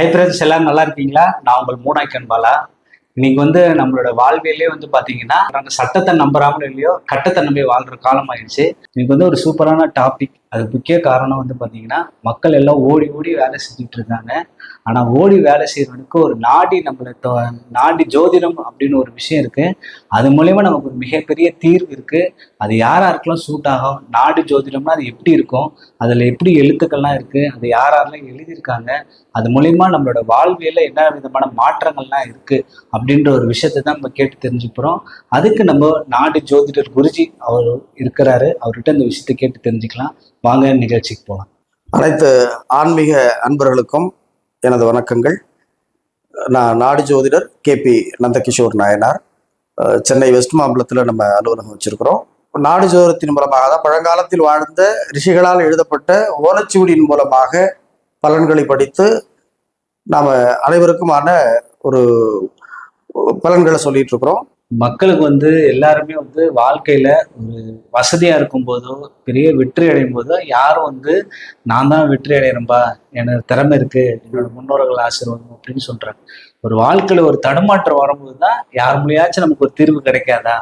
Hi friends, எல்லாரும் நல்லா இருக்கீங்களா? நான் உங்கள் மூனாய்க்கன் பாலா. இன்னைக்கு நம்மளோட வாழ்வியலே பார்த்தீங்கன்னா, நாங்கள் சட்டத்தை நம்புறாங்களோ இல்லையோ, கட்டத்தை நம்பி வாழ்ற காலம் ஆயிடுச்சு. இன்னைக்கு ஒரு சூப்பரான டாபிக். அதுக்கு முக்கிய காரணம் பார்த்தீங்கன்னா, மக்கள் எல்லாம் ஓடி ஓடி வேலை செஞ்சுட்டு இருக்காங்க. ஆனால் ஓடி வேலை செய்யறவனுக்கு ஒரு நாடி நாடி ஜோதிடம் அப்படின்னு ஒரு விஷயம் இருக்கு. அது மூலயமா நமக்கு ஒரு மிகப்பெரிய தீர்வு இருக்கு. அது யாருக்கெல்லாம் சூட் ஆகும்? நாடி ஜோதிடம்னா அது எப்படி இருக்கும்? அதில் எப்படி எழுத்துக்கள்லாம் இருக்கு? அது யாரெல்லாம் எழுதியிருக்காங்க? அது மூலயமா நம்மளோட வாழ்வியல்ல என்ன விதமான மாற்றங்கள்லாம் இருக்கு அப்படின்ற ஒரு விஷயத்தை தான் நம்ம கேட்டு தெரிஞ்சுக்கிறோம். அதுக்கு நம்ம நாடு ஜோதிடர் குருஜி அவர் இருக்கிறாரு. அவர்கிட்ட இந்த விஷயத்தை கேட்டு தெரிஞ்சுக்கலாம். வாங்க நிகழ்ச்சிக்கு போகலாம். அனைத்து ஆன்மீக அன்பர்களுக்கும் எனது வணக்கங்கள். நான் நாடு ஜோதிடர் KP நந்தகிஷோர் நாயனார். சென்னை வெஸ்ட் மாம்பலத்தில் நம்ம அலுவலகம் வச்சிருக்கிறோம். நாடு ஜோதிடத்தின் மூலமாக தான் பழங்காலத்தில் வாழ்ந்த ரிஷிகளால் எழுதப்பட்ட ஓலைச்சுவடியின் மூலமாக பலன்களை படித்து நாம் அனைவருக்குமான ஒரு பலன்களை சொல்லிட்டு இருக்கிறோம். மக்களுக்கு எல்லாருமே வாழ்க்கையில ஒரு வசதியா இருக்கும் போதோ, பெரிய வெற்றி அடையும் போதோ யாரும் நான் தான் வெற்றி அடையிறேன்பா, எனக்கு திறமை இருக்கு, என்னோட முன்னோர்கள் ஆசீர்வாதம் அப்படின்னு சொல்றாங்க. ஒரு வாழ்க்கையில ஒரு தடுமாற்றம் வரும்போது தான் யார் மூலியாச்சும் நமக்கு ஒரு தீர்வு கிடைக்காதா,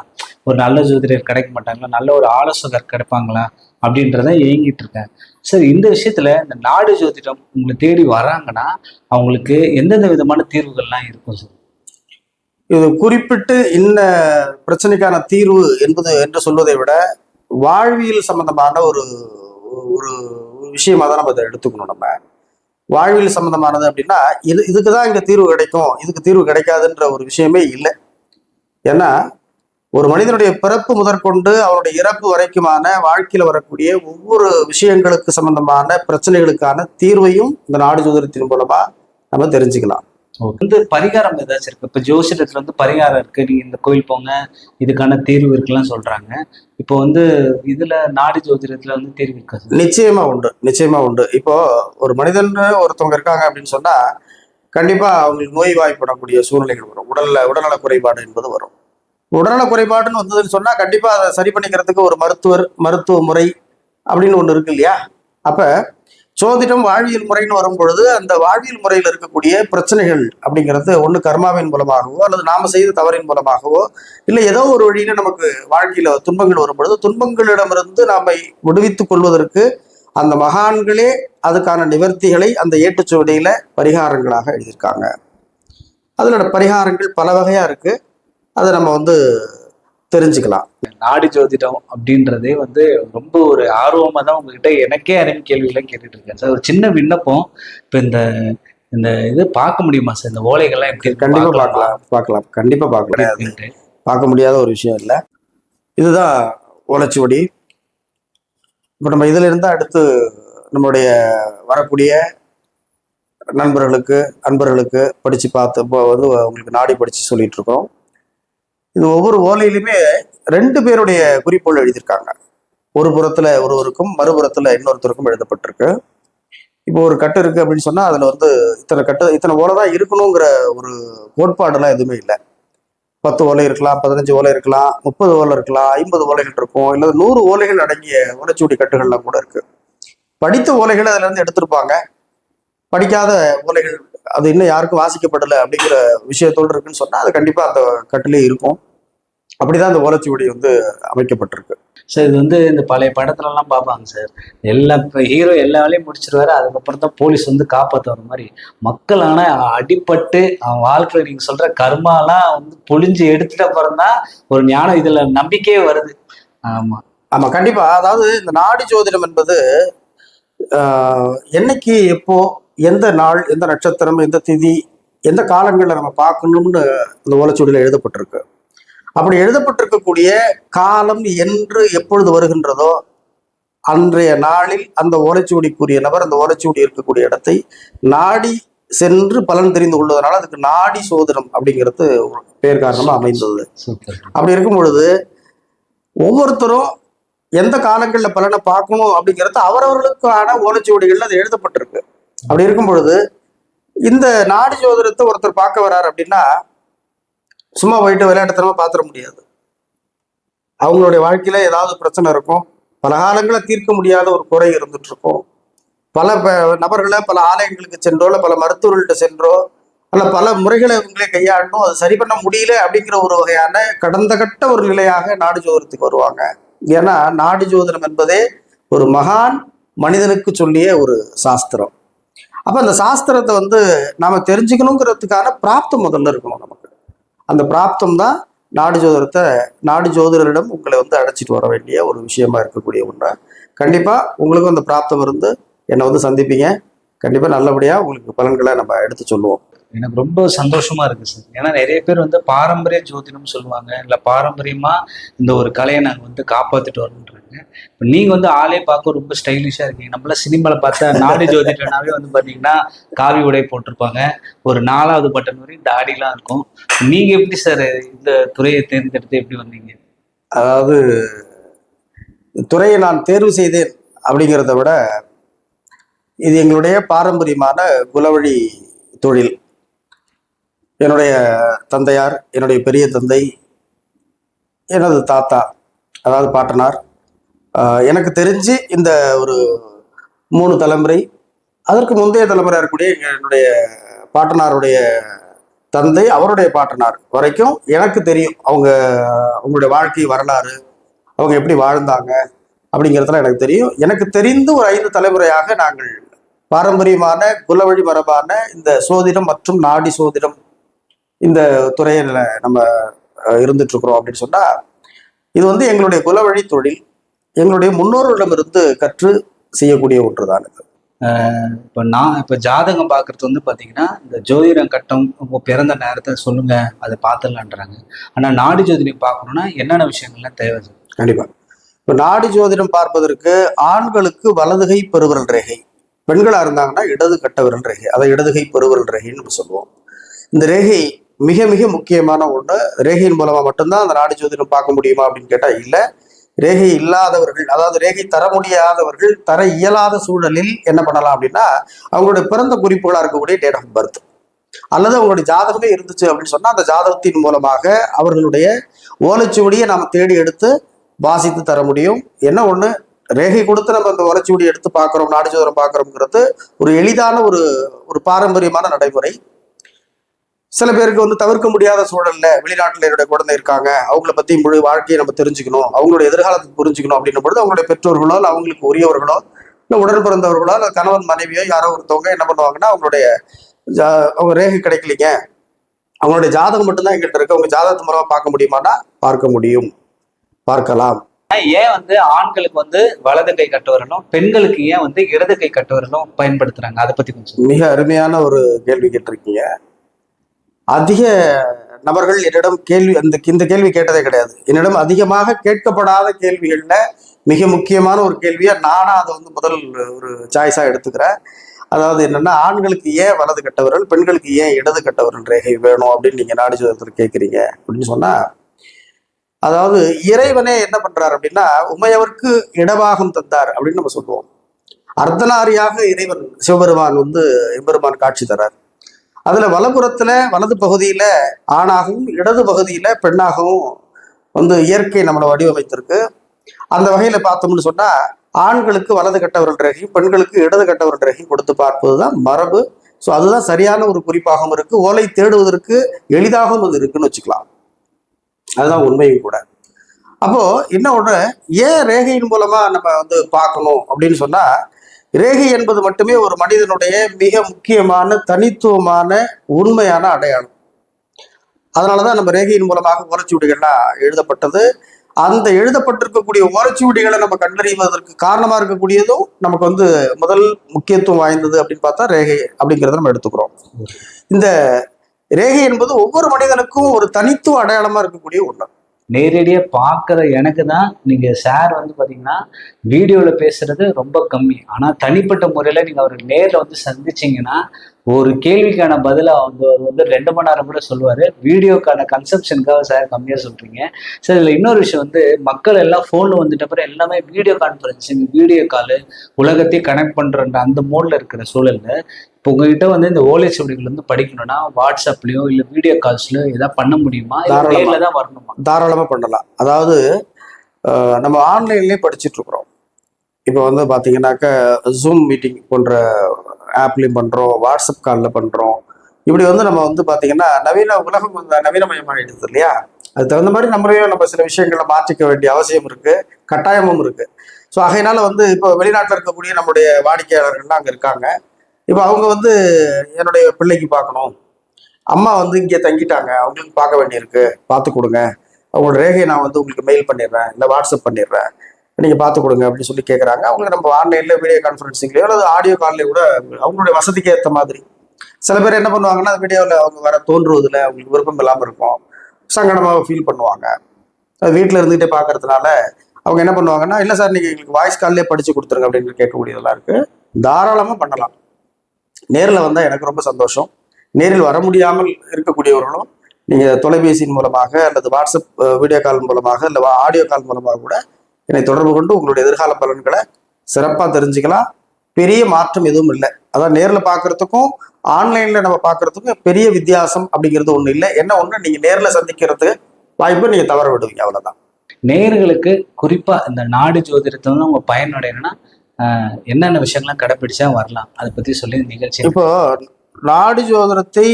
ஒரு நல்ல ஜோதிடர் கிடைக்க மாட்டாங்களா, நல்ல ஒரு ஆலோசகர் கிடைப்பாங்களா அப்படின்றத ஏங்கிட்டு இருக்கேன். சரி, இந்த விஷயத்துல இந்த நாடு ஜோதிடம் உங்களை தேடி வராங்கன்னா அவங்களுக்கு எந்தெந்த விதமான தீர்வுகள்லாம் இருக்கும் சார்? இது குறிப்பிட்டு இன்ன பிரச்சனைக்கான தீர்வு என்று சொல்வதை விட வாழ்வியல் சம்பந்தமான ஒரு ஒரு விஷயமா தான் நம்ம இதை எடுத்துக்கணும். நம்ம வாழ்வியல் சம்பந்தமானது அப்படின்னா இதுக்குதான் இங்க தீர்வு கிடைக்கும், இதுக்கு தீர்வு கிடைக்காதுன்ற ஒரு விஷயமே இல்லை. ஏன்னா ஒரு மனிதனுடைய பிறப்பு முதற்கொண்டு அவருடைய இறப்பு வரைக்குமான வாழ்க்கையில வரக்கூடிய ஒவ்வொரு விஷயங்களுக்கு சம்பந்தமான பிரச்சனைகளுக்கான தீர்வையும் இந்த நாடு ஜோதிடத்தின் மூலமா நம்ம தெரிஞ்சுக்கலாம். பரிகாரம் ஏதாச்சும் இருக்கு? இப்ப ஜோசிடத்துல பரிகாரம் இருக்கு, நீங்க இந்த கோயில் போங்க, இதுக்கான தீர்வு இருக்குலாம் சொல்றாங்க. இப்போ இதுல நாடி ஜோதிடத்துல தீர்வு இருக்கா? நிச்சயமா உண்டு, நிச்சயமா உண்டு. இப்போ ஒரு மனிதன் ஒருத்தவங்க இருக்காங்க அப்படின்னு சொன்னா கண்டிப்பா அவங்களுக்கு நோய் வாய்ப்படக்கூடிய சூழ்நிலைகள் வரும். உடல்நல குறைபாடு என்பது வரும். உடல்நல குறைபாடுன்னு வந்ததுன்னு சொன்னா கண்டிப்பா அதை சரி பண்ணிக்கிறதுக்கு ஒரு மருத்துவ முறை அப்படின்னு ஒண்ணு இருக்கு இல்லையா? அப்ப சோதிடம் வாழ்வியல் முறைன்னு வரும் பொழுது அந்த வாழ்வியல் முறையில் இருக்கக்கூடிய பிரச்சனைகள் அப்படிங்கிறது ஒண்ணு கர்மாவின் மூலமாகவோ அல்லது நாம செய்த தவறின் மூலமாகவோ இல்லை ஏதோ ஒரு வழியில நமக்கு வாழ்க்கையில துன்பங்கள் வரும் பொழுது துன்பங்களிடமிருந்து நாம விடுவித்துக் கொள்வதற்கு அந்த மகான்களே அதுக்கான நிவர்த்திகளை அந்த ஏட்டுச்சுவடியில பரிகாரங்களாக எழுதியிருக்காங்க. அதனோட பரிகாரங்கள் பல வகையா இருக்கு. அதை நம்ம தெரிஞ்சுக்கலாம். நாடி ஜோதிடம் அப்படின்றதே ரொம்ப ஒரு ஆர்வமா தான் உங்ககிட்ட எனக்கே அறிவு கேள்விகள்லாம் கேட்டுட்டு இருக்கேன் சார். ஒரு சின்ன விண்ணப்பம். இப்ப இந்த இந்த இது பார்க்க முடியுமா சார்? இந்த ஓலைகள்லாம் எப்படி? கண்டிப்பா பார்க்கலாம். கண்டிப்பா பார்க்கலாம். பார்க்க முடியாத ஒரு விஷயம் இல்லை. இதுதான் ஓலைச்சுவடி. இப்போ நம்ம இதுல இருந்தா அடுத்து நம்மளுடைய வரக்கூடிய நண்பர்களுக்கு அன்பர்களுக்கு படிச்சு பார்த்து இப்போ உங்களுக்கு நாடி படிச்சு சொல்லிட்டு இருக்கோம். இது ஒவ்வொரு ஓலையிலுமே 2 பேருடைய குறிப்புகள் எழுதியிருக்காங்க. ஒரு புறத்துல ஒருவருக்கும் மறுபுறத்துல இன்னொருத்தருக்கும் எழுதப்பட்டிருக்கு. இப்போ ஒரு கட்டு இருக்கு அப்படின்னு சொன்னா அதுல இத்தனை ஓலை தான் இருக்கணுங்கிற ஒரு கோட்பாடுலாம் எதுவுமே இல்லை. 10 ஓலை இருக்கலாம், 15 ஓலை இருக்கலாம், 30 ஓலை இருக்கலாம், 50 ஓலைகள் இருக்கும், இல்லை 100 ஓலைகள் அடங்கிய ஓலைச்சுவடி கட்டுகள்லாம் கூட இருக்கு. படித்த ஓலைகளை அதுல இருந்து எடுத்திருப்பாங்க. படிக்காத ஓலைகள் அது இன்னும் யாருக்கும் வாசிக்கப்படலை அப்படிங்கிற விஷயத்தோடு இருக்குன்னு சொன்னா அது கண்டிப்பா அந்த கட்டிலே இருக்கும். அப்படிதான் அந்த ஓலைச்சுவடி அமைக்கப்பட்டிருக்கு சார். இது இந்த பழைய படத்துல எல்லாம் பார்ப்பாங்க சார். ஹீரோ எல்லா வேலையும் முடிச்சிருவாரு, அதுக்கப்புறம் தான் போலீஸ் காப்பாற்ற வர மாதிரி. மக்கள் ஆனா அடிபட்டு அவன் வாழ்க்கையில நீங்க சொல்ற கர்மாலாம் பொழிஞ்சு எடுத்துட்ட அப்புறம் தான் ஒரு ஞானம் இதுல நம்பிக்கையே வருது. ஆமா கண்டிப்பா. அதாவது இந்த நாடி ஜோதிடம் என்பது என்னைக்கு எப்போ எந்த நாள் எந்த நட்சத்திரம் எந்த திதி எந்த காலங்களில் நம்ம பார்க்கணும்னு இந்த ஓலைச்சுவடியில் எழுதப்பட்டிருக்கு. அப்படி எழுதப்பட்டிருக்கக்கூடிய காலம் என்று எப்பொழுது வருகின்றதோ அன்றைய நாளில் அந்த ஓலைச்சுவடிக்குரிய நபர் அந்த ஓலைச்சுவடி இருக்கக்கூடிய இடத்தை நாடி சென்று பலன் தெரிந்து கொள்வதனால அதுக்கு நாடி சோதனம் அப்படிங்கிறது பேர் காரணமா அமைந்தது. அப்படி இருக்கும் பொழுது ஒவ்வொருத்தரும் எந்த காலங்களில் பலனை பார்க்கணும் அப்படிங்கிறது அவரவர்களுக்கான ஓலைச்சுவடிகள்ல அது எழுதப்பட்டிருக்கு. அப்படி இருக்கும் பொழுது இந்த நாடி ஜோதிடத்தை ஒருத்தர் பார்க்க வர்றாரு அப்படின்னா சும்மா போயிட்டு விளையாட்டுத்தனமா பார்த்துட முடியாது. அவங்களுடைய வாழ்க்கையில ஏதாவது பிரச்சனை இருக்கும், பல காலங்களை தீர்க்க முடியாத ஒரு குறை இருந்துட்டு இருக்கும். பல நபர்களை பல ஆலயங்களுக்கு சென்றோ இல்லை பல மருத்துவர்கள்ட்ட சென்றோ அல்ல பல முறைகளை இவங்களே கையாளணும், அது சரி பண்ண முடியல அப்படிங்கிற ஒரு வகையான கடந்த கட்ட ஒரு நிலையாக நாடி ஜோதிடத்துக்கு வருவாங்க. ஏன்னா நாடி ஜோதிடம் என்பதே ஒரு மகான் மனிதனுக்கு சொல்லிய ஒரு சாஸ்திரம். அப்ப அந்த சாஸ்திரத்தை நாம தெரிஞ்சுக்கணுங்கிறதுக்கான பிராப்தம் முதல்ல இருக்கணும் நமக்கு. அந்த பிராப்தம் தான் நாடி ஜோதிடரிடம் உங்களை அழைச்சிட்டு வர வேண்டிய ஒரு விஷயமா இருக்கக்கூடிய ஒன்று. கண்டிப்பா உங்களுக்கும் அந்த பிராப்தம் இருந்து என்னை சந்திப்பீங்க. கண்டிப்பா நல்லபடியா உங்களுக்கு பலன்களை நம்ம எடுத்து சொல்லுவோம். எனக்கு ரொம்ப சந்தோஷமா இருக்கு சார். ஏன்னா நிறைய பேர் பாரம்பரிய ஜோதிடம் சொல்லுவாங்க, இல்ல பாரம்பரியமா இந்த ஒரு கலையை நாங்க காப்பாத்திட்டு வரணுன்றாங்க. இப்ப நீங்க ஆளே பார்க்க ரொம்ப ஸ்டைலிஷா இருக்கீங்க. நம்மள சினிமால பார்த்தா நாடி ஜோதிடனாவே பாத்தீங்கன்னா காவி உடை போட்டிருப்பாங்க, ஒரு 4வது பட்டன் வரையும் தாடிலாம் இருக்கும். நீங்க எப்படி சார் இந்த துறையை தேர்ந்தெடுத்து எப்படி வந்தீங்க? அதாவது துறையை நான் தேர்வு செய்தேன் அப்படிங்கிறத விட இது எங்களுடைய பாரம்பரியமான குலவழி தொழில். என்னுடைய தந்தையார், என்னுடைய பெரிய தந்தை, எனது தாத்தா, அதாவது பாட்டனார், எனக்கு தெரிஞ்சு இந்த ஒரு 3 தலைமுறை, அதற்கு முந்தைய தலைமுறை இருக்கக்கூடிய என்னுடைய பாட்டனாருடைய தந்தை, அவருடைய பாட்டனார் வரைக்கும் எனக்கு தெரியும். அவங்களுடைய வாழ்க்கை வரலாறு, அவங்க எப்படி வாழ்ந்தாங்க அப்படிங்கிறதுலாம் எனக்கு தெரியும். எனக்கு தெரிந்து ஒரு 5 தலைமுறையாக நாங்கள் பாரம்பரியமான குலவழி மரபான இந்த சோதிடம் மற்றும் நாடி சோதிடம் இந்த துறையில் நம்ம இருந்துட்டு இருக்கிறோம் அப்படின்னு சொன்னா, இது எங்களுடைய குலவழி தொழில், எங்களுடைய முன்னோர்களிடமிருந்து கற்று செய்யக்கூடிய ஒன்றுதான் இது. இப்போ ஜாதகம் பார்க்கறது பார்த்தீங்கன்னா, இந்த ஜோதிடம் கட்டம் உங்க பிறந்த நேரத்தை சொல்லுங்க, அதை பார்த்துடலான்றாங்க. ஆனால் நாடி ஜோதிடம் பார்க்கணும்னா என்னென்ன விஷயங்கள்லாம் தேவை? கண்டிப்பா. இப்போ நாடி ஜோதிடம் பார்ப்பதற்கு ஆண்களுக்கு வலதுகை பெருவிரல் ரேகை, பெண்களா இருந்தாங்கன்னா இடது கட்ட விரல் ரேகை, அதை இடதுகை பெருவிரல் ரேகைன்னு நம்ம சொல்லுவோம். இந்த ரேகை மிக மிக முக்கியமான ஒன்று. ரேகையின் மூலமா மட்டும்தான் அந்த நாடி ஜோதிடம் பார்க்க முடியுமா அப்படின்னு கேட்டா இல்லை. ரேகை இல்லாதவர்கள், அதாவது ரேகை தர முடியாதவர்கள், தர இயலாத சூழலில் என்ன பண்ணலாம் அப்படின்னா, அவங்களுடைய பிறந்த குறிப்புகளா இருக்கக்கூடிய டேட் ஆஃப் பர்த் அல்லது அவங்களுடைய ஜாதகமே இருந்துச்சு அப்படின்னு சொன்னா அந்த ஜாதகத்தின் மூலமாக அவர்களுடைய ஓலைச்சுவடியை நாம தேடி எடுத்து வாசித்து தர முடியும். என்ன ஒண்ணு, ரேகை கொடுத்து நம்ம அந்த ஓலைச்சுவடியை எடுத்து பார்க்கிறோம், நாடி ஜோதிடம் பார்க்கிறோம்ங்கிறது ஒரு எளிதான ஒரு பாரம்பரியமான நடைமுறை. சில பேருக்கு தவிர்க்க முடியாத சூழல்ல வெளிநாட்டுல என்னுடைய குழந்தை இருக்காங்க, அவங்கள பத்தி முழு வாழ்க்கையை நம்ம தெரிஞ்சுக்கணும், அவங்களுடைய எதிர்காலத்தை புரிஞ்சுக்கணும் அப்படின்னும் பொழுது அவங்களுடைய பெற்றோர்களோ இல்லை அவங்களுக்கு உரியவர்களோ இல்லை உடன் பிறந்தவர்களோ இல்லை கணவன் மனைவியோ யாரோ ஒருத்தவங்க என்ன பண்ணுவாங்கன்னா, அவங்க ரேகை கிடைக்கலீங்க, அவங்களுடைய ஜாதகம் மட்டும்தான் எங்கிட்ட இருக்கு, அவங்க ஜாதகத்து மூலமா பார்க்க முடியுமானா பார்க்க முடியும், பார்க்கலாம். ஏன் ஆண்களுக்கு வலது கை கட்ட வரணும், பெண்களுக்கு ஏன் இடது கை கட்ட வரணும் பயன்படுத்துறாங்க? அதை பத்தி கொஞ்சம். மிக அருமையான ஒரு கேள்வி கேட்டிருக்கீங்க. அதிக நபர்கள் என்னிடம் இந்த கேள்வி கேட்டதே கிடையாது. என்னிடம் அதிகமாக கேட்கப்படாத கேள்விகள்ல மிக முக்கியமான ஒரு கேள்வியா நானா அதை முதல் ஒரு சாய்ஸா எடுத்துக்கிறேன். அதாவது என்னன்னா, ஆண்களுக்கு ஏன் வலது கட்டவர்கள், பெண்களுக்கு ஏன் இடது கட்டவர்கள் ரேகை வேணும் அப்படின்னு நீங்க நாடி ஜோதிடத்தில் கேட்குறீங்க அப்படின்னு சொன்னா, அதாவது இறைவனே என்ன பண்றாரு அப்படின்னா, உமையவர்க்கு இடபாகம் தந்தார் அப்படின்னு நம்ம சொல்லுவோம். அர்த்தநாரியாக இறைவன் சிவபெருமான் எம்பெருமான் காட்சி தரார். அதுல வலப்புறத்துல வலது பகுதியில ஆணாகவும் இடது பகுதியில பெண்ணாகவும் இயற்கை நம்மளை வடிவமைத்திருக்கு. அந்த வகையில பார்த்தோம்னு சொன்னா, ஆண்களுக்கு வலது கட்டவரல் ரேகையும் பெண்களுக்கு இடது கட்டவரல் ரேகையும் கொடுத்து பார்ப்பதுதான் மரபு. ஸோ அதுதான் சரியான ஒரு குறிப்பாகவும் இருக்கு, ஓலை தேடுவதற்கு எளிதாகவும் அது இருக்குன்னு வச்சுக்கலாம். அதுதான் உண்மையும் கூட. அப்போ என்ன ஒண்ணு, ஏன் ரேகையின் மூலமா நம்ம பார்க்கணும் அப்படின்னு சொன்னா, ரேகை என்பது மட்டுமே ஒரு மனிதனுடைய மிக முக்கியமான தனித்துவமான உண்மையான அடையாளம். அதனாலதான் நம்ம ரேகையின் மூலமாக ஓலைச்சுவடிகள்லாம் எழுதப்பட்டது. அந்த எழுதப்பட்டிருக்கக்கூடிய ஓலைச்சுவடிகளை நம்ம கண்டறிவதற்கு காரணமா இருக்கக்கூடியதும் நமக்கு முதல் முக்கியத்துவம் வாய்ந்தது அப்படின்னு பார்த்தா ரேகை அப்படிங்கிறத நம்ம எடுத்துக்கிறோம். இந்த ரேகை என்பது ஒவ்வொரு மனிதனுக்கும் ஒரு தனித்துவ அடையாளமா இருக்கக்கூடிய ஒண்ணு. நேரடியா பார்க்குற எனக்கு தான் நீங்க சார் பாத்தீங்கன்னா வீடியோல பேசுறது ரொம்ப கம்மி, ஆனா தனிப்பட்ட முறையில நீங்க அவரை நேர்ல சந்திச்சீங்கன்னா ஒரு கேள்விக்கான பதில அவர் 2 மணி நேரம் கூட சொல்லுவாரு. வீடியோக்கான கன்சப்ஷனுக்காக சார் கம்மியா சொல்றீங்க சார். இதுல இன்னொரு விஷயம், மக்கள் எல்லாம் போன்ல வந்துட்ட அப்புறம் எல்லாமே வீடியோ கான்ஃபரன்சிங், வீடியோ காலு, உலகத்தையும் கனெக்ட் பண்ற அந்த மோட்ல இருக்கிற சூழல்ல இப்போ உங்ககிட்ட இந்த ஓலைச்சுவடிகள் படிக்கணும்னா வாட்ஸ்அப்லயோ இல்ல வீடியோ கால்ஸ்லயோ ஏதாவது பண்ண முடியுமா? நேர்ல தான் வரணுமா? தாராளமா பண்ணலாம். அதாவது நம்ம ஆன்லைன்லயே படிச்சுட்டு இருக்கிறோம். இப்போ வந்து பார்த்தீங்கன்னாக்க ஜூம் மீட்டிங் போன்ற ஆப்லையும் பண்ணுறோம், வாட்ஸ்அப் காலில் பண்ணுறோம். இப்படி வந்து நம்ம வந்து பார்த்தீங்கன்னா நவீன உலகம் வந்து நவீனமயமாகிடுது இல்லையா? அது தகுந்த மாதிரி நம்மளையும் நம்ம சில விஷயங்களை மாற்றிக்க வேண்டிய அவசியம் இருக்கு, கட்டாயமும் இருக்கு. ஸோ ஆகையினால வந்து இப்போ வெளிநாட்டில் இருக்கக்கூடிய நம்முடைய வாடிக்கையாளர்கள்லாம் அங்கே இருக்காங்க. இப்போ அவங்க வந்து என்னுடைய பிள்ளைக்கு பார்க்கணும், அம்மா வந்து இங்கே தங்கிட்டாங்க, அவங்களுக்கு பார்க்க வேண்டியிருக்கு, பார்த்து கொடுங்க, அவங்களோட ரேகையை நான் வந்து உங்களுக்கு மெயில் பண்ணிடுறேன், இல்லை வாட்ஸ்அப் பண்ணிடுறேன், நீங்கள் பார்த்து கொடுங்க அப்படின்னு சொல்லி கேட்குறாங்க. அவங்களுக்கு நம்ம ஆன்லைனில் வீடியோ கான்ஃபரன்சிங்லையோ அல்லது ஆடியோ கால்லையோ கூட அவங்களுடைய வசதிக்கு ஏற்ற மாதிரி. சில பேர் என்ன பண்ணுவாங்கன்னா அந்த வீடியோவில் அவங்க வர தோன்றுவதில் அவங்களுக்கு விருப்பம் இல்லாமல் இருக்கும், சங்கடமாக ஃபீல் பண்ணுவாங்க. அது வீட்டில் இருந்துகிட்டே பார்க்கறதுனால அவங்க என்ன பண்ணுவாங்கன்னா, இல்லை சார் நீங்கள் எங்களுக்கு வாய்ஸ் கால்லே படித்து கொடுத்துருங்க அப்படின்னு கேட்கக்கூடியதெல்லாம் இருக்குது. தாராளமாக பண்ணலாம். நேரில் வந்தால் எனக்கு ரொம்ப சந்தோஷம். நேரில் வர முடியாமல் இருக்கக்கூடியவர்களும் நீங்கள் தொலைபேசியின் மூலமாக அல்லது வாட்ஸ்அப் வீடியோ கால் மூலமாக இல்லை ஆடியோ கால் மூலமாக கூட என்னை தொடர்பு கொண்டு உங்களுடைய எதிர்கால பலன்களை சிறப்பாக தெரிஞ்சுக்கலாம். பெரிய மாற்றம் எதுவும் இல்லை. அதான் நேரில் பார்க்கறதுக்கும் ஆன்லைனில் நம்ம பார்க்கறதுக்கும் பெரிய வித்தியாசம் அப்படிங்கிறது ஒன்றும் இல்லை. என்ன ஒன்று, நீங்கள் நேரில் சந்திக்கிறதுக்கு வாய்ப்பு நீங்கள் தவற விடுவீங்க, அவ்வளோதான். நேயர்களுக்கு குறிப்பா இந்த நாடி ஜோதிடத்தை வந்து அவங்க பயனடையணும்னா என்னென்ன விஷயங்கள்லாம் கடைப்பிடிச்சா வரலாம், அதை பத்தி சொல்லி நிகழ்ச்சி. இப்போ நாடி ஜோதிடத்தை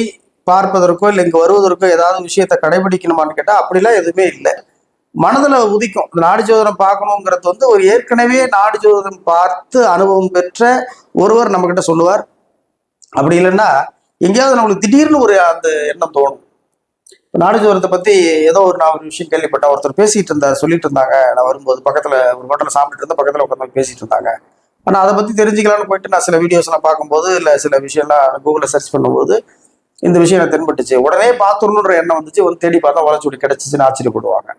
பார்ப்பதற்கோ இல்லை இங்கே வருவதற்கோ ஏதாவது விஷயத்தை கடைபிடிக்கணுமான்னு கேட்டால் அப்படிலாம் எதுவுமே இல்லை. மனதில் உதிக்கும். இந்த நாடி ஜோதிடம் பார்க்கணுங்கிறது வந்து ஒரு ஏற்கனவே நாடி ஜோதிடம் பார்த்து அனுபவம் பெற்ற ஒருவர் நம்மக்கிட்ட சொல்லுவார். அப்படி இல்லைன்னா எங்கேயாவது நம்மளுக்கு திடீர்னு ஒரு அந்த எண்ணம் தோணும். நாடி ஜோதிடத்தை பற்றி நான் ஒரு விஷயம் கேள்விப்பட்டேன். ஒருத்தர் பேசிட்டு இருந்தார், சொல்லிட்டு இருந்தாங்க. நான் வரும்போது பக்கத்தில் ஒரு ஹோட்டலில் சாப்பிட்டுட்டு இருந்தால் பக்கத்தில் உட்காந்து பேசிட்டு இருந்தாங்க. ஆனால் அதை பற்றி தெரிஞ்சுக்கலான்னு போயிட்டு நான் சில வீடியோஸ்லாம் பார்க்கும்போது இல்லை சில விஷயம்லாம் கூகுளில் சர்ச் பண்ணும்போது இந்த விஷயம் எனக்கு தென்பட்டுச்சு. உடனே பார்த்துடணுன்ற எண்ணம் வந்துச்சு. வந்து தேடி பார்த்தா ஓலைச்சுவடி கிடைச்சிச்சுன்னு ஆச்சரியப்படுவாங்க.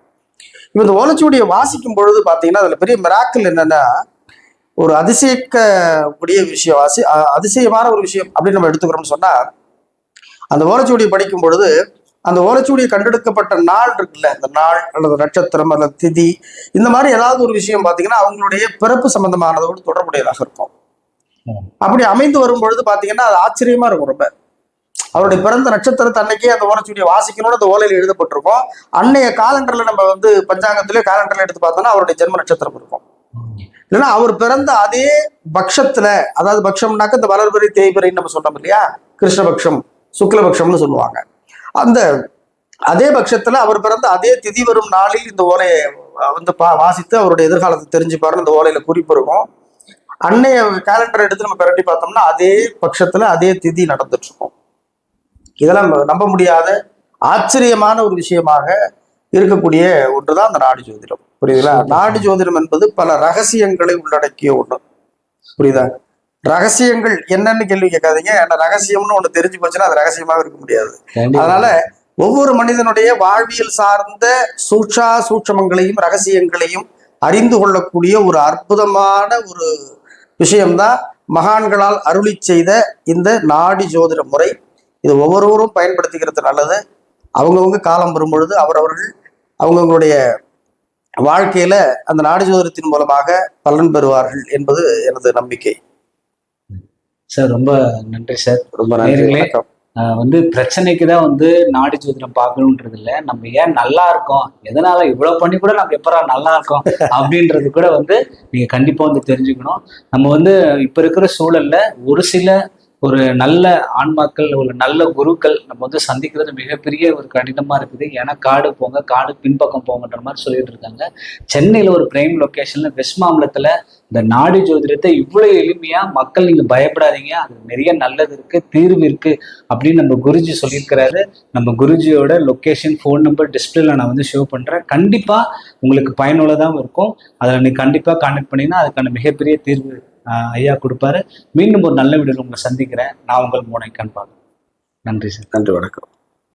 இப்போ இந்த ஓலைச்சுவடியை வாசிக்கும் பொழுது பார்த்தீங்கன்னா அதில் பெரிய மிராக்கிள் என்னன்னா, ஒரு அதிசயிக்கக்கூடிய விஷயம், அதிசயமான ஒரு விஷயம் அப்படின்னு நம்ம எடுத்துக்கிறோம்னு சொன்னால், அந்த ஓலைச்சுவடியை படிக்கும் பொழுது அந்த ஓலைச்சுவடியை கண்டெடுக்கப்பட்ட நாள் இருக்குல்ல, இந்த நாள் அல்லது நட்சத்திரம் அல்லது திதி, இந்த மாதிரி ஏதாவது ஒரு விஷயம் பார்த்தீங்கன்னா அவங்களுடைய பிறப்பு சம்பந்தமானதோடு தொடர்புடையதாக இருக்கும். அப்படி அமைந்து வரும் பொழுது பார்த்தீங்கன்னா அது ஆச்சரியமா இருக்கும். ரொம்ப அவருடைய பிறந்த நட்சத்திரத்தை அன்னைக்கே அந்த ஓலைச்சுவடியை வாசிக்கணும்னு அந்த ஓலையில் எழுதப்பட்டிருக்கும். அன்னைய காலண்டர்ல நம்ம வந்து பஞ்சாங்கத்திலே காலண்டர்ல எடுத்து பார்த்தோம்னா அவருடைய ஜென்ம நட்சத்திரம் இருக்கும். இல்லைன்னா அவர் பிறந்த அதே பட்சத்துல, அதாவது பட்சம்னாக்க இந்த வளர்பிறை தேய்பிறைன்னு நம்ம சொன்னோம் இல்லையா, கிருஷ்ணபக்ஷம் சுக்லபக்ஷம்னு சொல்லுவாங்க. அந்த அதே பட்சத்துல அவர் பிறந்த அதே திதி வரும் நாளில் இந்த ஓலையை வந்து வாசித்து அவருடைய எதிர்காலத்தை தெரிஞ்சுப்பாருன்னு இந்த ஓலையில குறிப்பு இருக்கும். அன்னைய கேலண்டர் எடுத்து நம்ம பிரட்டி பார்த்தோம்னா அதே பட்சத்துல அதே திதி நடந்துட்டு இருக்கும். இதெல்லாம் நம்ப முடியாத ஆச்சரியமான ஒரு விஷயமாக இருக்கக்கூடிய ஒன்றுதான் அந்த நாடி ஜோதிடம். புரியுதுங்களா? நாடி ஜோதிடம் என்பது பல ரகசியங்களை உள்ளடக்கிய ஒண்ணு. புரியுதா? ரகசியங்கள் என்னன்னு கேள்வி கேட்காதீங்க. ஏன்னா ரகசியம்னு ஒண்ணு தெரிஞ்சு போச்சுன்னா அது ரகசியமாக இருக்க முடியாது. அதனால ஒவ்வொரு மனிதனுடைய வாழ்வியல் சார்ந்த சூட்சமங்களையும் ரகசியங்களையும் அறிந்து கொள்ளக்கூடிய ஒரு அற்புதமான ஒரு விஷயம்தான் மகான்களால் அருளி செய்த இந்த நாடி ஜோதிட முறை. இது ஒவ்வொருவரும் பயன்படுத்திக்கிறது நல்லது. அவங்கவுங்க காலம் வரும் பொழுது அவரவர்கள் அவங்கவுங்களுடைய வாழ்க்கையில அந்த நாடி ஜோதிடத்தின் மூலமாக பலன் பெறுவார்கள் என்பது எனது நம்பிக்கை. சார் ரொம்ப நன்றி சார். ரொம்ப நன்றி. வந்து பிரச்சனைக்கு தான் வந்து நாடி ஜோதிடம் பார்க்கணுன்றது இல்லை, நம்ம ஏன் நல்லா இருக்கோம், எதனால இவ்வளவு பண்ணி கூட நம்ம எப்பரா நல்லா இருக்கோம் அப்படின்றது கூட வந்து நீங்க கண்டிப்பா வந்து தெரிஞ்சுக்கணும். நம்ம வந்து இப்ப இருக்கிற சூழல்ல ஒரு சில ஒரு நல்ல ஆன்மாக்கள், ஒரு நல்ல குருக்கள் நம்ம வந்து சந்திக்கிறது மிகப்பெரிய ஒரு கடினமா இருக்குது. ஏன்னா காடு போங்க, காடு பின்பக்கம் போங்கன்ற மாதிரி சொல்லிட்டு இருக்காங்க. சென்னையில ஒரு பிரைம் லொக்கேஷன்ல வெஸ்ட் மாம்பலத்துல இந்த நாடி ஜோதிடத்தை இவ்வளவு எளிமையா மக்கள் நீங்க பயப்படாதீங்க, அது நிறைய நல்லது இருக்கு, தீர்வு இருக்கு அப்படின்னு நம்ம குருஜி சொல்லியிருக்கிறாரு. நம்ம குருஜியோட லொக்கேஷன், ஃபோன் நம்பர் டிஸ்பிளேல நான் வந்து ஷோ பண்றேன். கண்டிப்பா உங்களுக்கு பயனுள்ளதாகவும் இருக்கும். அதில் நீ கண்டிப்பா கான்டெக்ட் பண்ணீங்கன்னா அதுக்கான மிகப்பெரிய தீர்வு ஐயா கொடுப்பாரு. மீண்டும் ஒரு நல்ல வீடியோவில் உங்களை சந்திக்கிறேன். நான் உங்கள் மோனைக்கன். நன்றி சார். நன்றி, வணக்கம்.